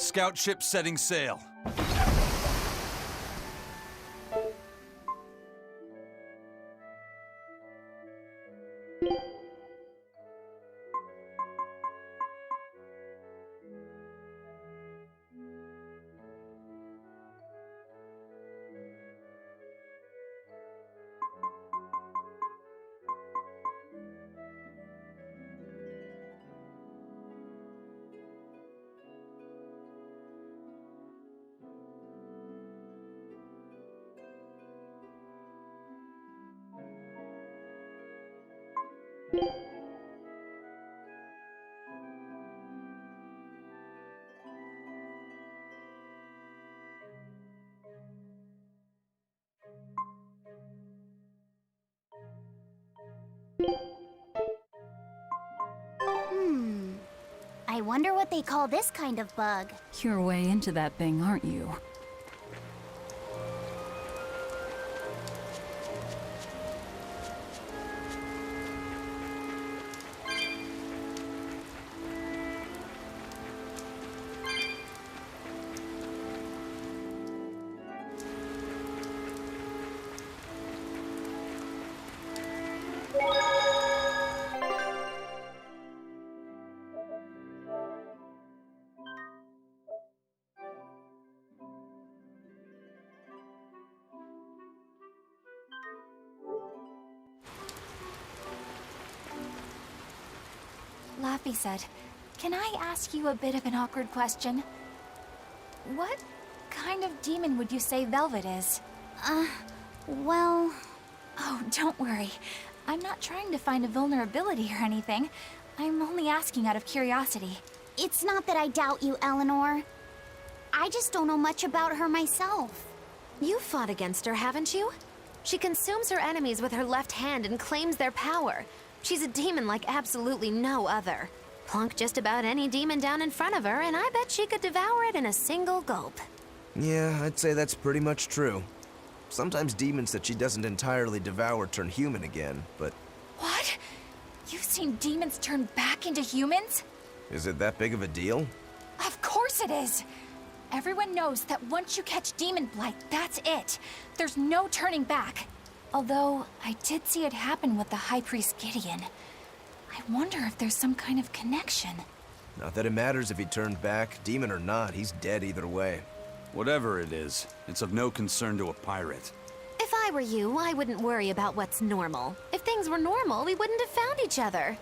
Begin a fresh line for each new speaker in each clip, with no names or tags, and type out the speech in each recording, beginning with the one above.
Scout ship setting sail.
I wonder what they call this kind of bug.
You're way into that thing, aren't you?
Laffy said, "Can I ask you a bit of an awkward question? What kind of demon would you say Velvet is?"
Well...
Oh, don't worry. I'm not trying to find a vulnerability or anything. I'm only asking out of curiosity.
It's not that I doubt you, Eleanor. I just don't know much about her myself.
You fought against her, haven't you? She consumes her enemies with her left hand and claims their power. She's a demon like absolutely no other. Plunk just about any demon down in front of her, and I bet she could devour it in a single gulp.
Yeah, I'd say that's pretty much true. Sometimes demons that she doesn't entirely devour turn human again, but...
What? You've seen demons turn back into humans?
Is it that big of a deal?
Of course it is! Everyone knows that once you catch demon blight, that's it. There's no turning back. Although, I did see it happen with the High Priest Gideon. I wonder if there's some kind of connection.
Not that it matters if he turned back, demon or not, he's dead either way.
Whatever it is, it's of no concern to a pirate.
If I were you, I wouldn't worry about what's normal. If things were normal, we wouldn't have found each other.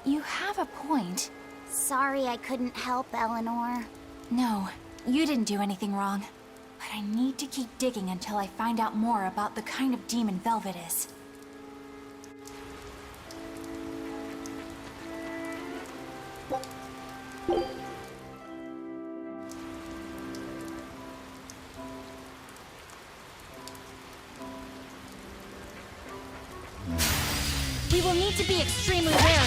You have a point.
Sorry I couldn't help, Eleanor.
No, you didn't do anything wrong. But I need to keep digging until I find out more about the kind of demon Velvet is.
We will need to be extremely wary.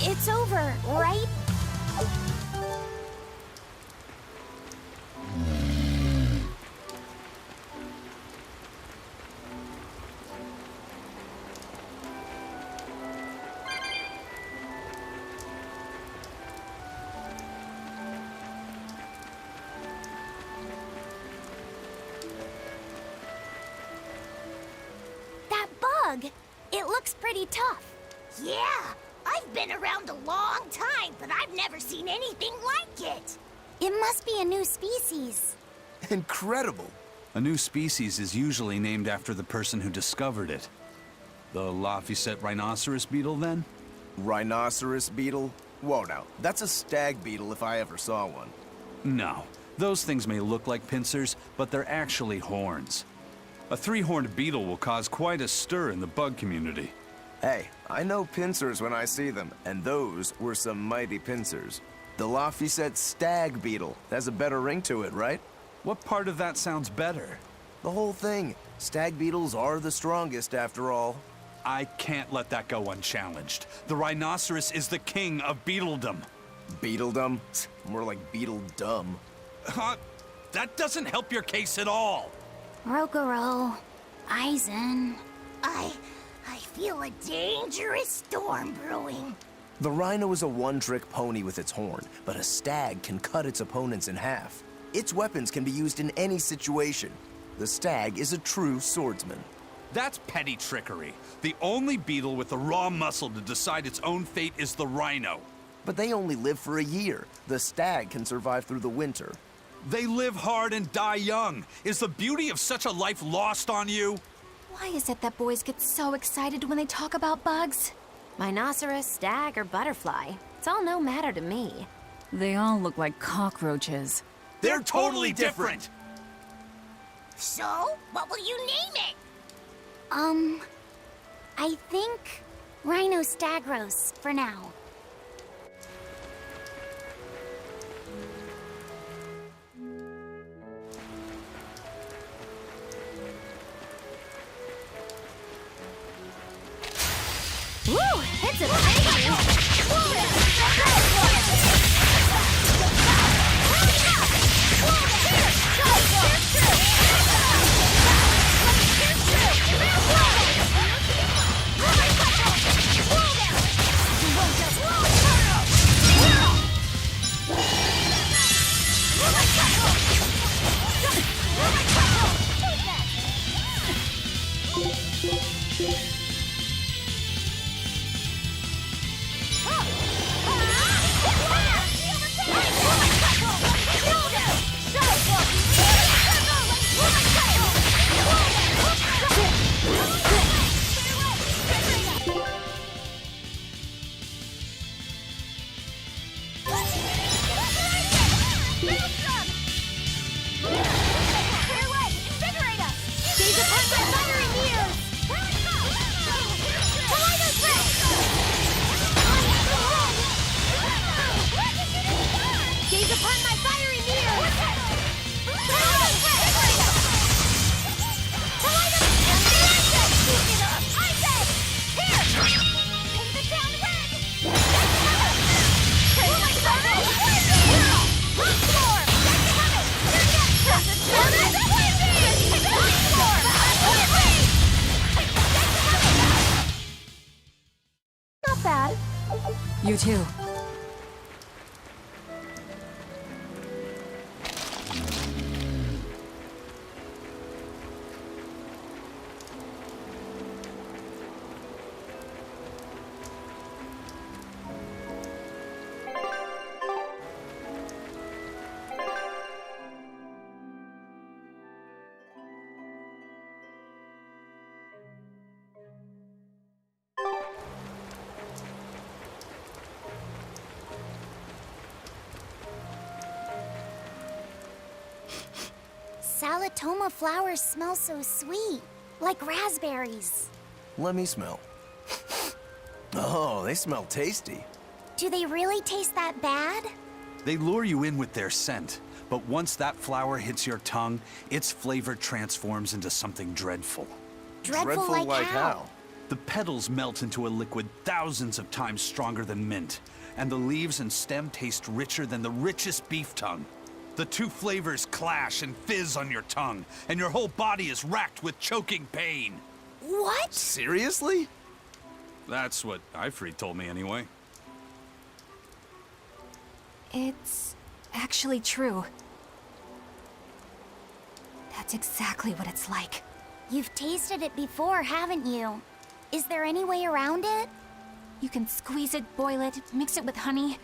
It's over, right? That bug, it looks pretty tough.
Yeah, I've been around a long time, but I've never seen anything like it.
It must be a new species.
Incredible!
A new species is usually named after the person who discovered it. The Laphicet rhinoceros beetle, then?
Rhinoceros beetle? Whoa now, that's a stag beetle if I ever saw one.
No. Those things may look like pincers, but they're actually horns. A three-horned beetle will cause quite a stir in the bug community.
Hey, I know pincers when I see them, and those were some mighty pincers. The Laphicet stag beetle has a better ring to it, right?
What part of that sounds better?
The whole thing. Stag beetles are the strongest, after all.
I can't let that go unchallenged. The rhinoceros is the king of beetledom.
Beetledum? More like beetle dumb.
That doesn't help your case at all.
Rokuro, Aizen.
I feel a dangerous storm brewing.
The rhino is a one-trick pony with its horn, but a stag can cut its opponents in half. Its weapons can be used in any situation. The stag is a true swordsman.
That's petty trickery. The only beetle with the raw muscle to decide its own fate is the rhino.
But they only live for a year. The stag can survive through the winter.
They live hard and die young. Is the beauty of such a life lost on you?
Why is it that boys get so excited when they talk about bugs?
Rhinoceros, stag, or butterfly. It's all no matter to me.
They all look like cockroaches.
They're totally different.
So, what will you name it?
I think Rhino Stagros for now.
Woo! It's a baby!
You too.
Salatoma flowers smell so sweet, like raspberries.
Let me smell. Oh, they smell tasty.
Do they really taste that bad?
They lure you in with their scent, but once that flower hits your tongue, its flavor transforms into something dreadful.
Dreadful like how?
The petals melt into a liquid thousands of times stronger than mint, and the leaves and stem taste richer than the richest beef tongue. The two flavors clash and fizz on your tongue, and your whole body is racked with choking pain.
What?
Seriously?
That's what Ifrit told me anyway.
It's actually true. That's exactly what it's like.
You've tasted it before, haven't you? Is there any way around it?
You can squeeze it, boil it, mix it with honey,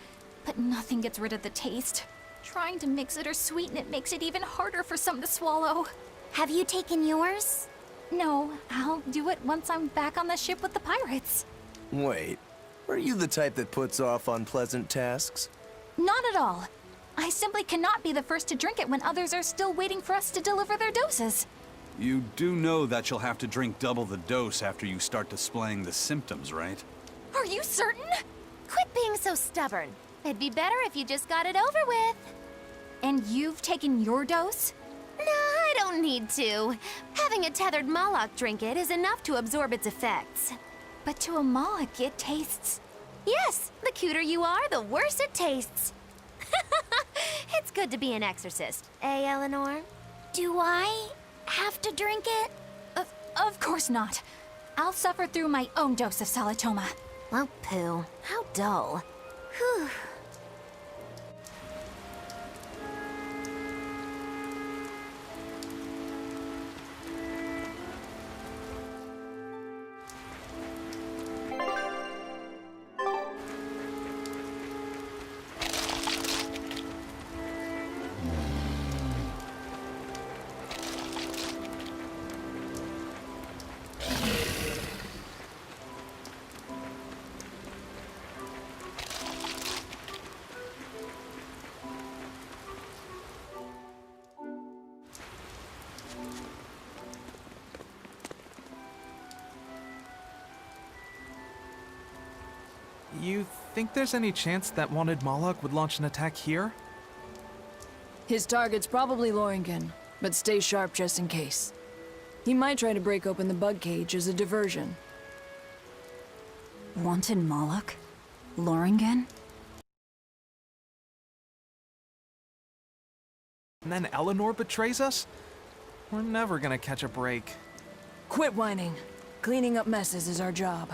but nothing gets rid of the taste. Trying to mix it or sweeten it makes it even harder for some to swallow.
Have you taken yours?
No, I'll do it once I'm back on the ship with the pirates.
Wait, are you the type that puts off unpleasant tasks?
Not at all. I simply cannot be the first to drink it when others are still waiting for us to deliver their doses.
You do know that you'll have to drink double the dose after you start displaying the symptoms, right?
Are you certain?
Quit being so stubborn. It'd be better if you just got it over with.
And you've taken your dose?
No, I don't need to. Having a tethered Moloch drink it is enough to absorb its effects.
But to a Moloch, it tastes
Yes, the cuter you are, the worse it tastes. It's good to be an exorcist, eh, Eleanor?
Do I have to drink it?
Of course not. I'll suffer through my own dose of Salatoma.
Well, pooh, how dull. Whew.
You think there's any chance that wanted Moloch would launch an attack here?
His target's probably Loringen, but stay sharp just in case. He might try to break open the bug cage as a diversion.
Wanted Moloch? Loringen?
And then Eleanor betrays us? We're never gonna catch a break.
Quit whining. Cleaning up messes is our job.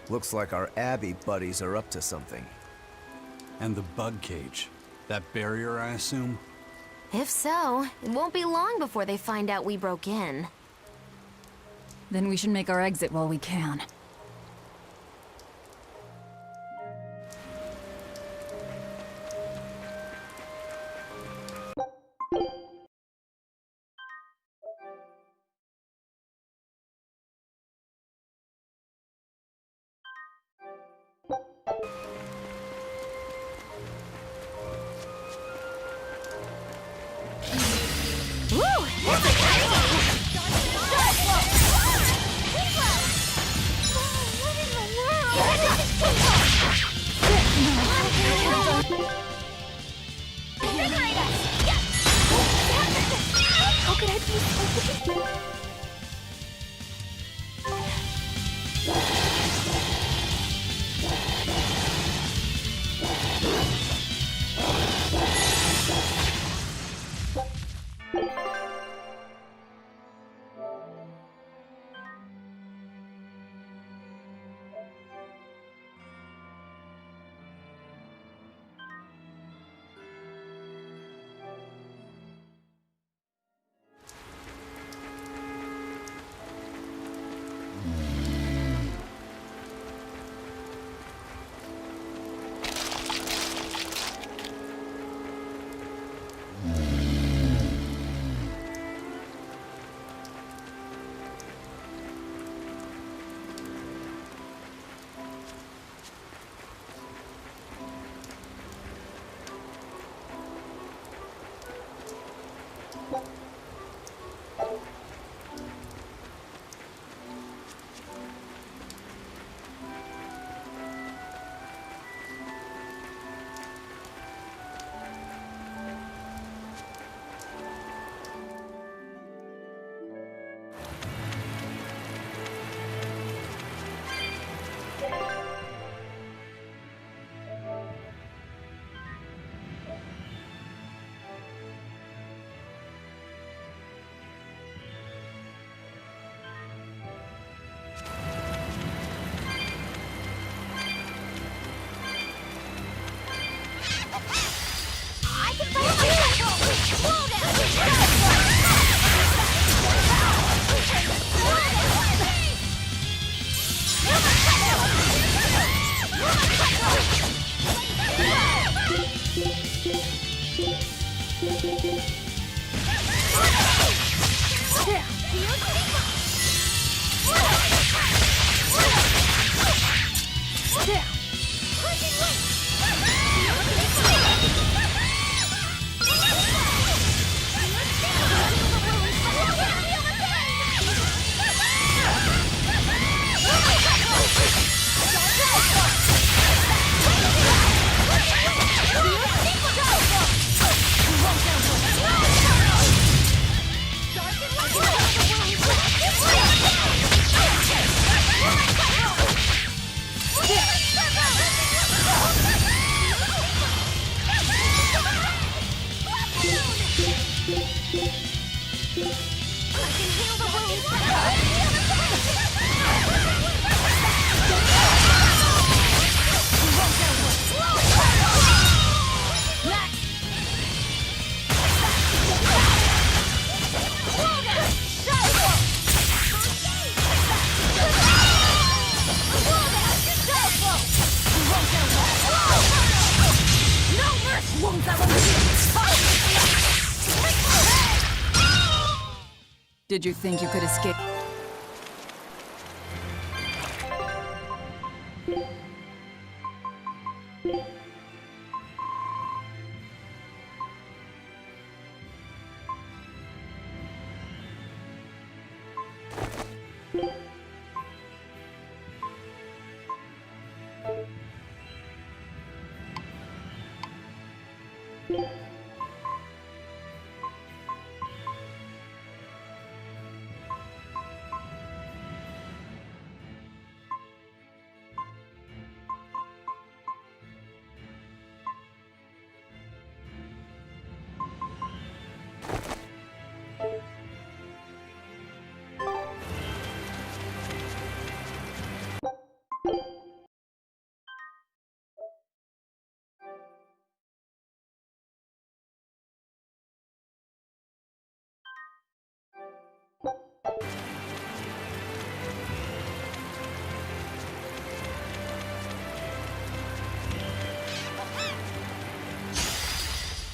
Looks like our Abbey buddies are up to something.
And the bug cage. That barrier, I assume?
If so, it won't be long before they find out we broke in.
Then we should make our exit while we can.
How could I be so... can heal the wounds!
Did you think you could escape?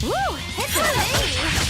Woo! It's a lady!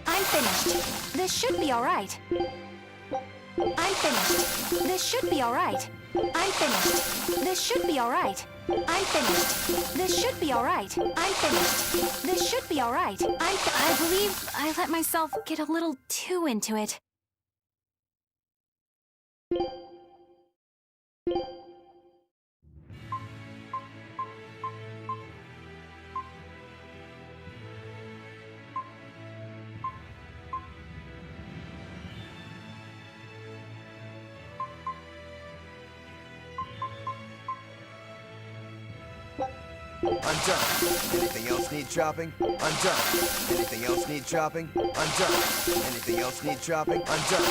I'm finished. This should be all right. I'm finished. This should be all right. I'm finished. This should be all right. I'm finished. This should be all right. I'm finished. This should be all right. I believe I let myself get a little too into it.
I'm done. Anything else need chopping? I'm done. Anything else need chopping? I'm done. Anything else need chopping? I'm done.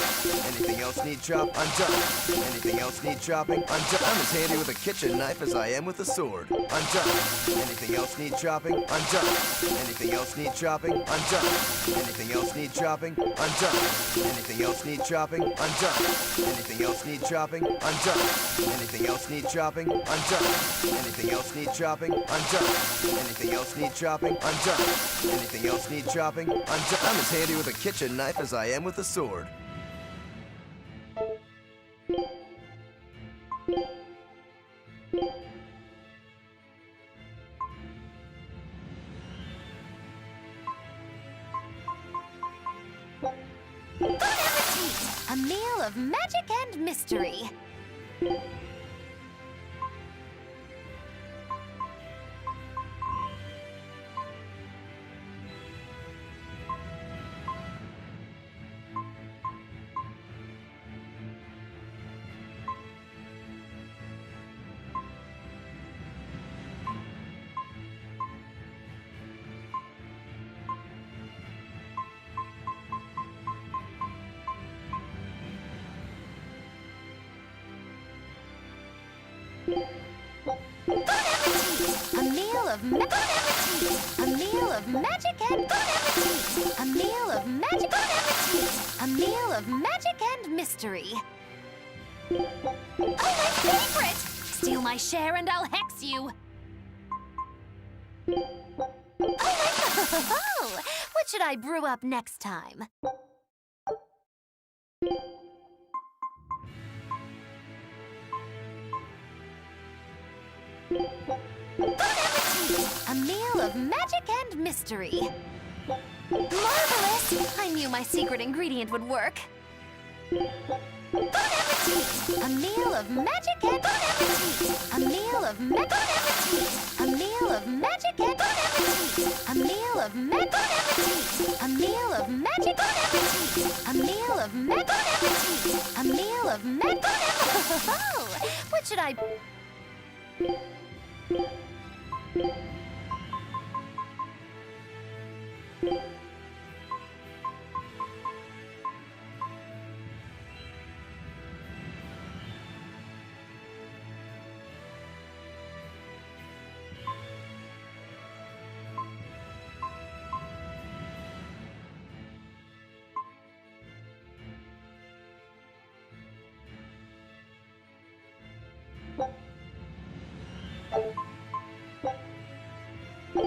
Anything else need chop? I'm done. Anything else need chopping? I'm done. I'm as handy with a kitchen knife as I am with a sword. I'm done. Anything else need chopping? I'm done. Anything else need chopping? I'm done. Anything else need chopping? I'm done. Anything else need chopping? I'm done. Anything else need chopping? I'm done. Anything else need chopping? I'm done. Anything else need chopping? I'm done. Anything else need chopping? I'm done. Anything else need chopping? I'm done. I'm as handy with a kitchen knife as I am with a sword.
Bon appetit! A meal of magic and mystery. Bon appetit! A meal of bon appetit! A meal of magic and bon appetit! A meal of magic bon appetit! A meal of magic and mystery.
Oh, my favorite! Steal my share and I'll hex you.
Oh, what should I brew up next time? Bon appetit! A meal of magic and mystery. Marvelous! I knew my secret ingredient would work. Bon appetit! A meal of magic and bon appetit! A meal of bon appetit! A meal of magic and bon appetit! A meal of bon appetit! A meal of magic bon appetit! A meal of bon appetit! A meal of bon appetit! Oh, what should I...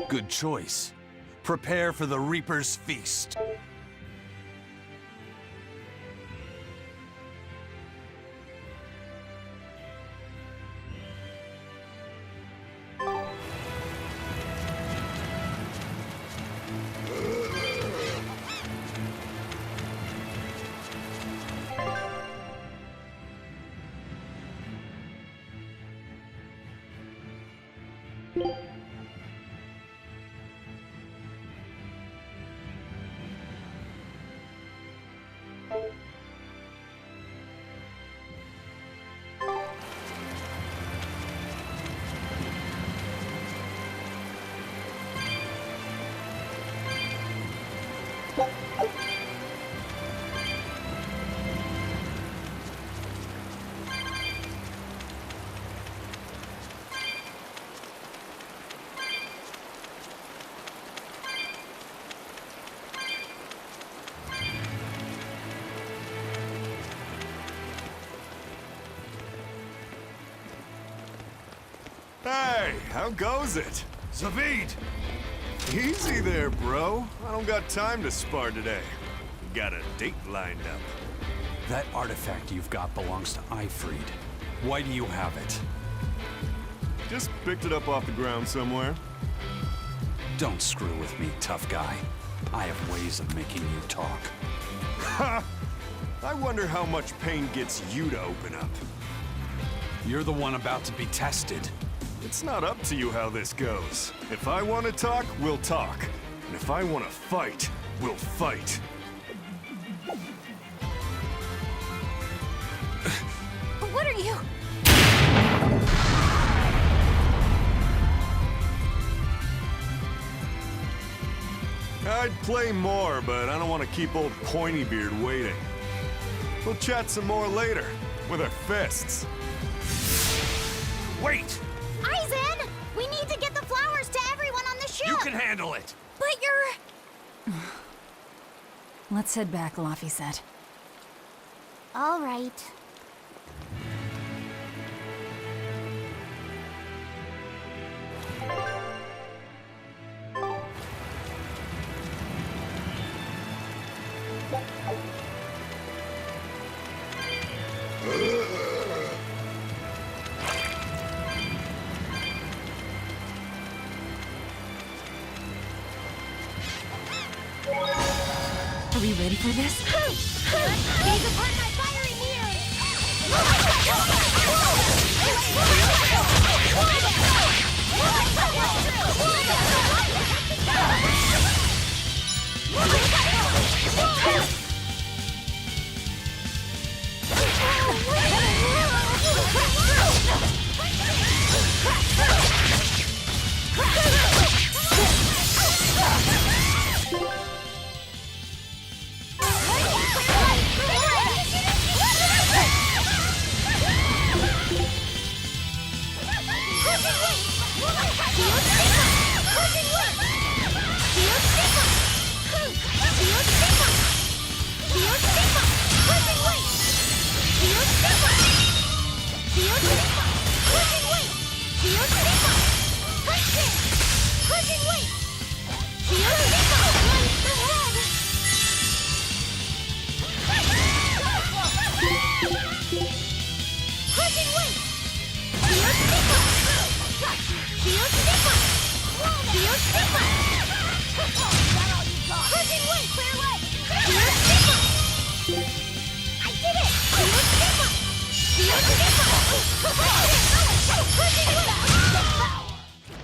Good choice. Prepare for the Reaper's feast.
Hey, how goes it?
Zavid!
Easy there, bro. I don't got time to spar today. Got a date lined up.
That artifact you've got belongs to Ifried. Why do you have it?
Just picked it up off the ground somewhere.
Don't screw with me, tough guy. I have ways of making you talk.
Ha! I wonder how much pain gets you to open up.
You're the one about to be tested.
It's not up to you how this goes. If I want to talk, we'll talk. And if I want to fight, we'll fight.
What are you?
I'd play more, but I don't want to keep old Pointybeard waiting. We'll chat some more later, with our fists.
Wait!
Aizen! We need to get the flowers to everyone on the ship!
You can handle it!
But you're... Let's head back, Laffy said.
All right.
Are we ready for this?
Gaze upon my fiery mirror!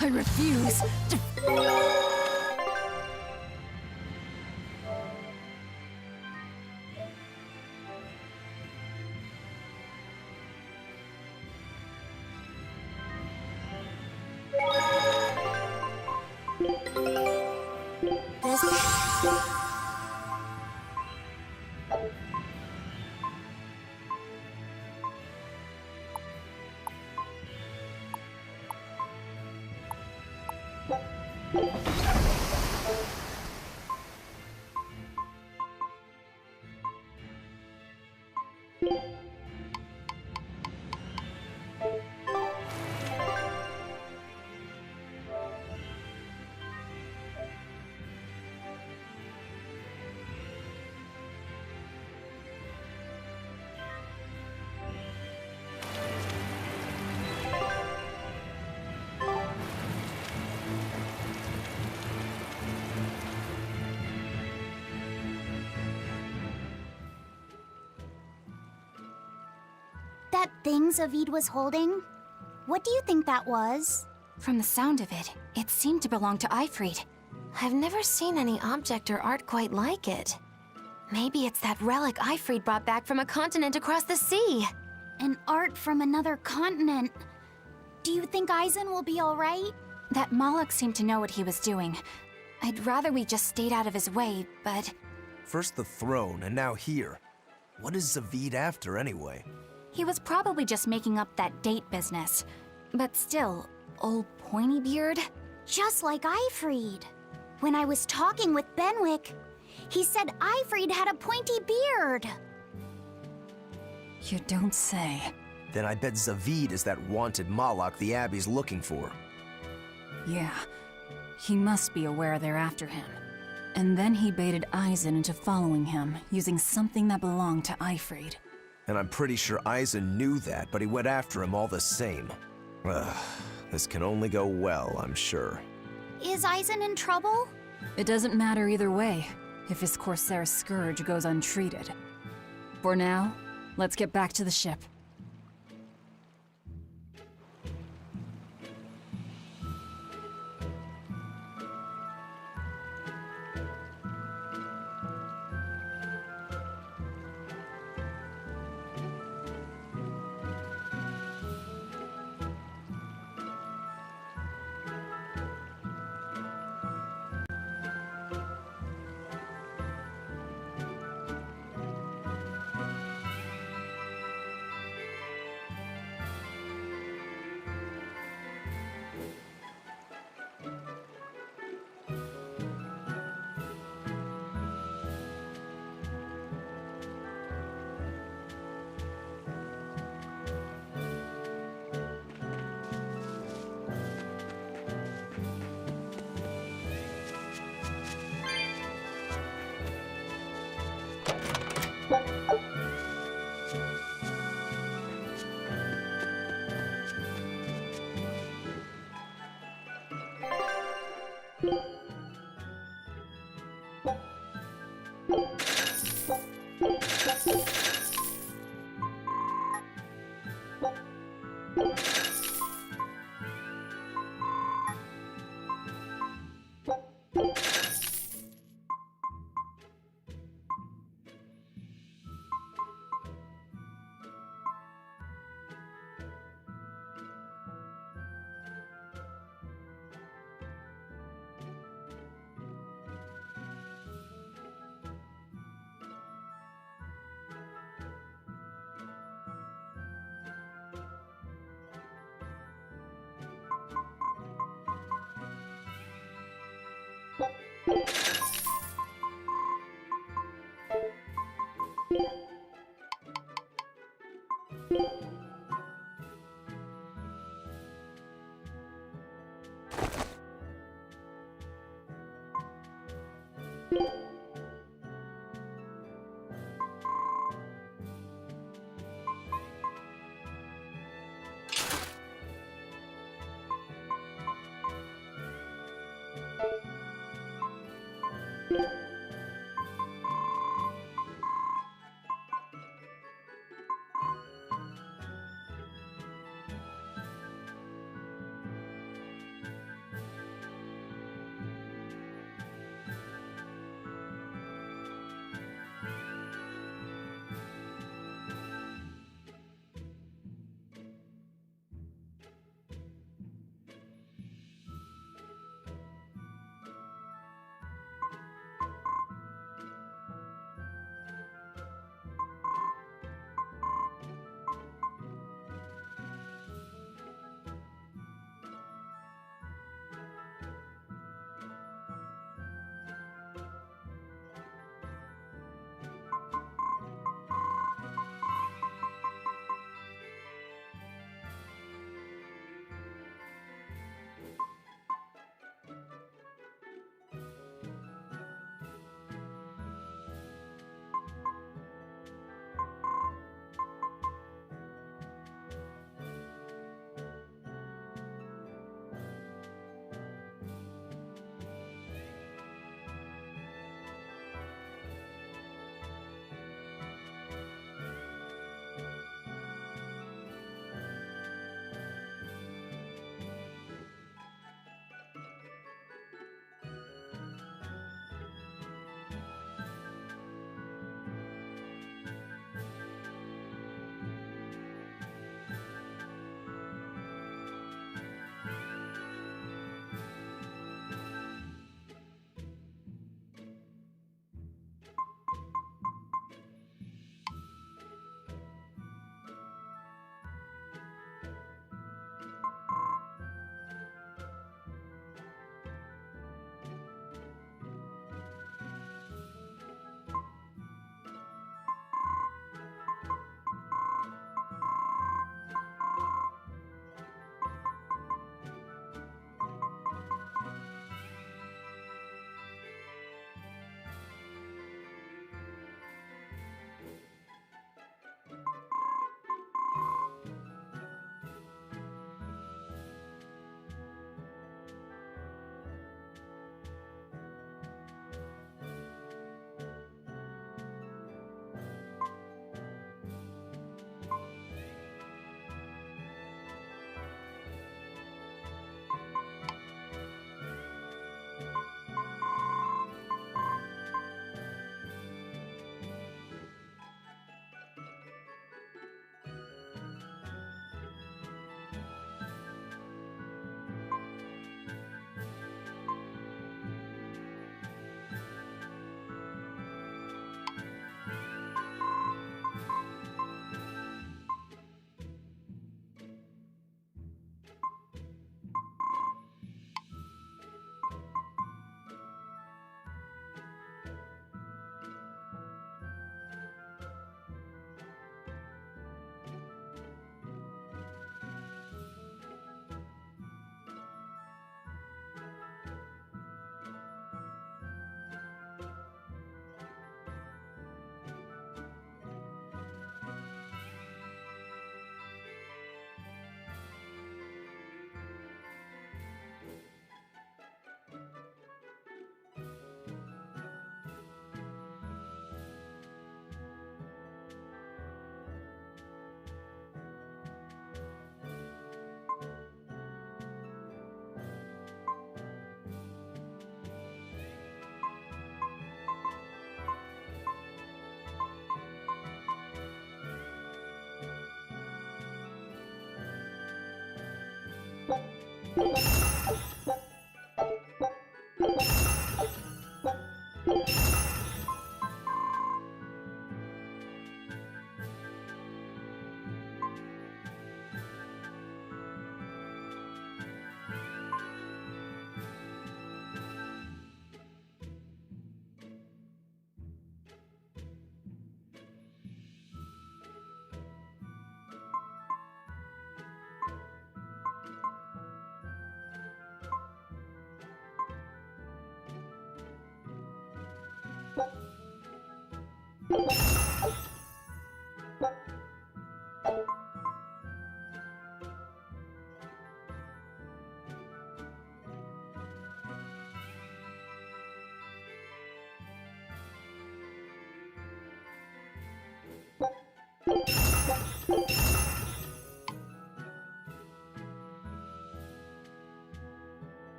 I refuse to...
That thing Zavid was holding? What do you think that was?
From the sound of it, it seemed to belong to Ifried.
I've never seen any object or art quite like it. Maybe it's that relic Ifried brought back from a continent across the sea.
An art from another continent. Do you think Aizen will be all right?
That Moloch seemed to know what he was doing. I'd rather we just stayed out of his way, but...
First the throne, and now here. What is Zavid after, anyway?
He was probably just making up that date business. But still, old Pointybeard?
Just like Ifried. When I was talking with Benwick, he said Ifried had a pointy beard.
You don't say.
then I bet Zavid is that wanted Moloch the Abbey's looking for.
Yeah, he must be aware they're after him. And then he baited Eisen into following him, using something that belonged to Eifried.
And I'm pretty sure Eisen knew that, but he went after him all the same. Ugh, this can only go well, I'm sure.
Is Eisen in trouble?
It doesn't matter either way, if his Corsair scourge goes untreated. For now, let's get back to the ship.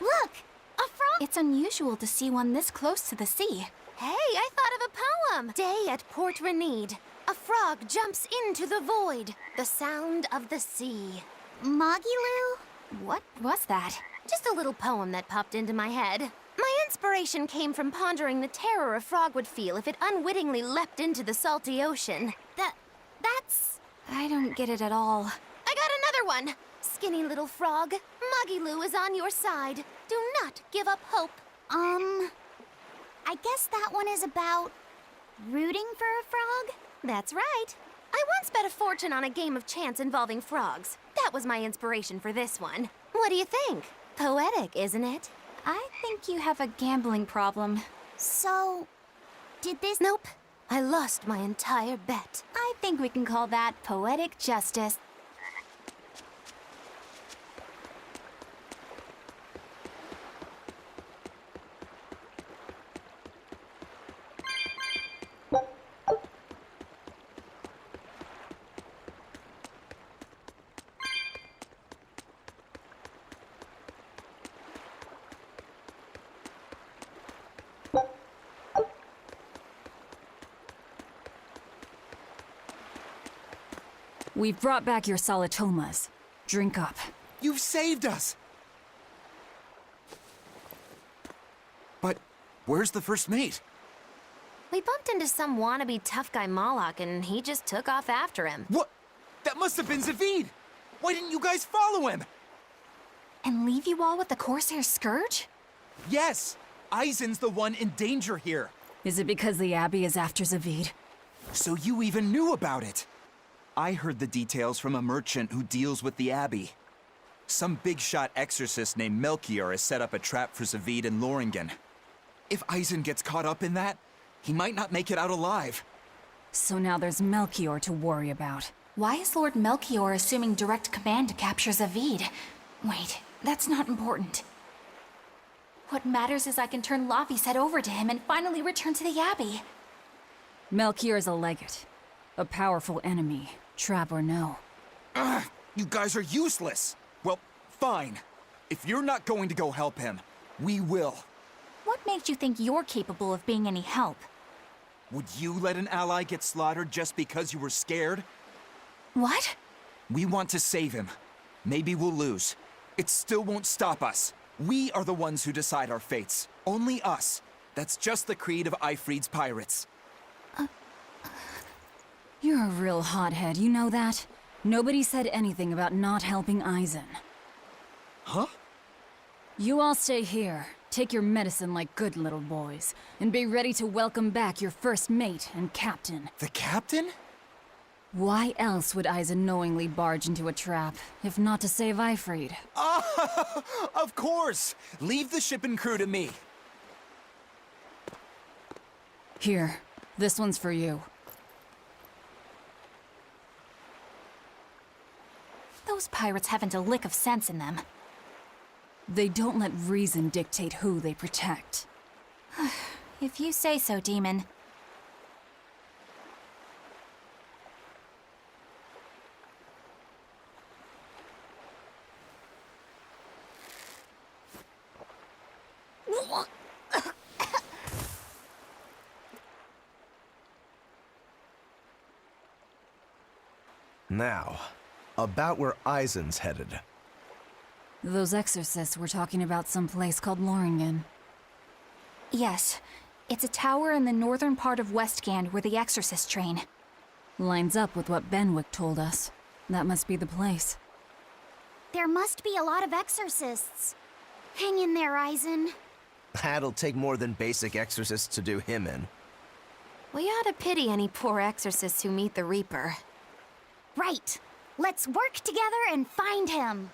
Look! A frog!
It's unusual to see one this close to the sea.
Hey, I thought of a poem! Day at Port Renede. A frog jumps into the void. The sound of the sea.
Moggy
What was that?
Just a little poem that popped into my head. My inspiration came from pondering the terror a frog would feel if it unwittingly leapt into the salty ocean. That's...
I don't get it at all.
I got another one! Skinny little frog, Muggy Lou is on your side. Do not give up hope.
I guess that one is about rooting for a frog?
That's right. I once bet a fortune on a game of chance involving frogs. That was my inspiration for this one. What do you think? Poetic, isn't it?
I think you have a gambling problem.
So, did this...
Nope. I lost my entire bet.
I think we can call that poetic justice.
We've brought back your solitomas. Drink up.
You've saved us! But where's the first mate?
We bumped into some wannabe tough guy Moloch, and he just took off after him.
What? That must have been Zavid! Why didn't you guys follow him?
And leave you all with the Corsair Scourge?
Yes! Eisen's the one in danger here.
Is it because the Abbey is after Zavid?
So you even knew about it? I heard the details from a merchant who deals with the Abbey. Some big-shot exorcist named Melchior has set up a trap for Zavid and Loringen. If Eisen gets caught up in that, he might not make it out alive.
So now there's Melchior to worry about.
Why is Lord Melchior assuming direct command to capture Zavid? Wait, that's not important. What matters is I can turn Lavi's head over to him and finally return to the Abbey.
Melchior is a legate. A powerful enemy, trap or no.
Ugh, you guys are useless! Fine. If you're not going to go help him, we will.
What makes you think you're capable of being any help?
Would you let an ally get slaughtered just because you were scared?
What?
We want to save him. Maybe we'll lose. It still won't stop us. We are the ones who decide our fates. Only us. That's just the creed of Aifread's pirates.
You're a real hothead, you know that? Nobody said anything about not helping Eisen.
Huh?
You all stay here, take your medicine like good little boys, and be ready to welcome back your first mate and captain.
The captain?
Why else would Eisen knowingly barge into a trap, if not to save Aifread?
Of course! Leave the ship and crew to me.
Here, this one's for you.
Those pirates haven't a lick of sense in them.
They don't let reason dictate who they protect.
If you say so, Demon.
Now, about where Eisen's headed.
Those exorcists were talking about some place called Loringen.
Yes. It's a tower in the northern part of Westgand where the exorcists train.
Lines up with what Benwick told us. That must be the place.
There must be a lot of exorcists. Hang in there, Eisen.
That'll take more than basic exorcists to do him in.
We ought to pity any poor exorcists who meet the Reaper.
Right. Let's work together and find him.